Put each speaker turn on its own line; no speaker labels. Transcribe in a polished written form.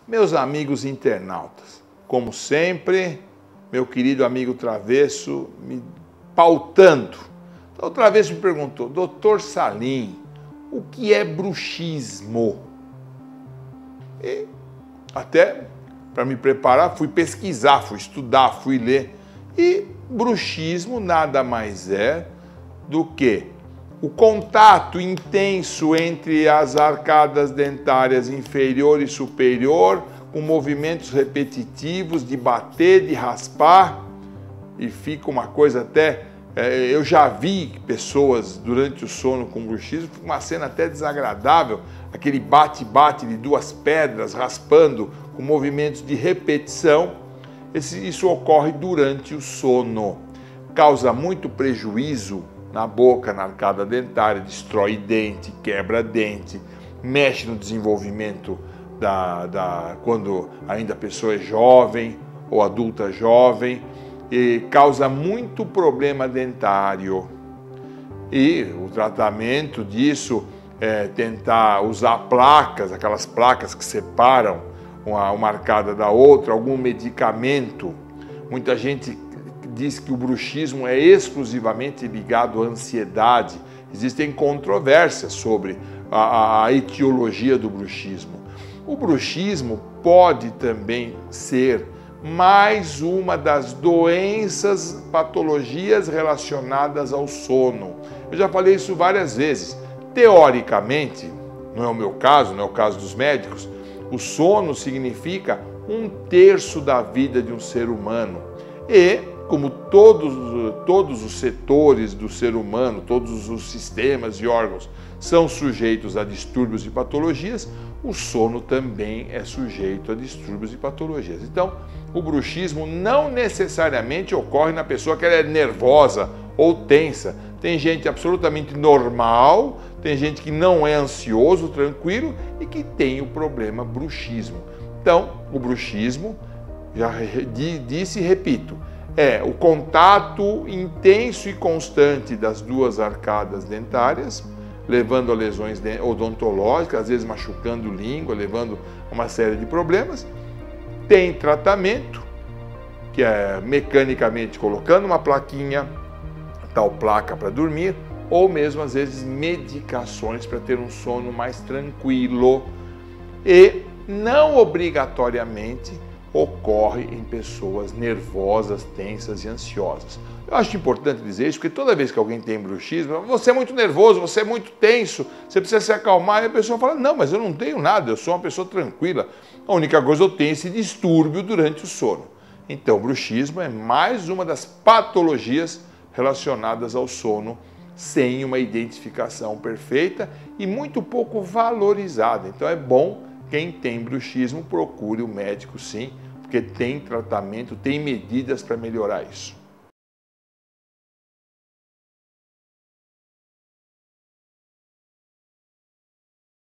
Meus amigos internautas, como sempre, meu querido amigo Travesso me pautando. Então, o Travesso me perguntou: Dr. Salim, o que é bruxismo? E até para me preparar, fui pesquisar, fui estudar, fui ler. E bruxismo nada mais é do que o contato intenso entre as arcadas dentárias inferior e superior, com movimentos repetitivos de bater, de raspar, e fica uma coisa até... eu já vi pessoas durante o sono com bruxismo, fica uma cena até desagradável, aquele bate-bate de duas pedras raspando com movimentos de repetição. Isso ocorre durante o sono, causa muito prejuízo na boca, na arcada dentária, destrói dente, quebra dente, mexe no desenvolvimento quando ainda a pessoa é jovem ou adulta jovem, e causa muito problema dentário. E o tratamento disso é tentar usar placas, aquelas placas que separam uma arcada da outra, algum medicamento. Muita gente diz que o bruxismo é exclusivamente ligado à ansiedade. Existem controvérsias sobre a etiologia do bruxismo. O bruxismo pode também ser mais uma das doenças, patologias relacionadas ao sono. Eu já falei isso várias vezes. Teoricamente, não é o meu caso, não é o caso dos médicos, o sono significa 1/3 da vida de um ser humano. E, como todos os setores do ser humano, todos os sistemas e órgãos são sujeitos a distúrbios e patologias, o sono também é sujeito a distúrbios e patologias. Então, o bruxismo não necessariamente ocorre na pessoa que ela é nervosa ou tensa. Tem gente absolutamente normal, tem gente que não é ansioso, tranquilo e que tem o problema bruxismo. Então, o bruxismo, já disse e repito, é o contato intenso e constante das duas arcadas dentárias, levando a lesões odontológicas, às vezes machucando língua, levando a uma série de problemas. Tem tratamento, que é mecanicamente colocando uma plaquinha, tal placa para dormir, ou mesmo às vezes medicações para ter um sono mais tranquilo. E não obrigatoriamente ocorre em pessoas nervosas, tensas e ansiosas. Eu acho importante dizer isso, porque toda vez que alguém tem bruxismo, você é muito nervoso, você é muito tenso, você precisa se acalmar, e a pessoa fala: não, mas eu não tenho nada, eu sou uma pessoa tranquila. A única coisa é que eu tenho esse distúrbio durante o sono. Então, o bruxismo é mais uma das patologias relacionadas ao sono, sem uma identificação perfeita e muito pouco valorizada. Então, é bom quem tem bruxismo procure o médico, sim, porque tem tratamento, tem medidas para melhorar isso.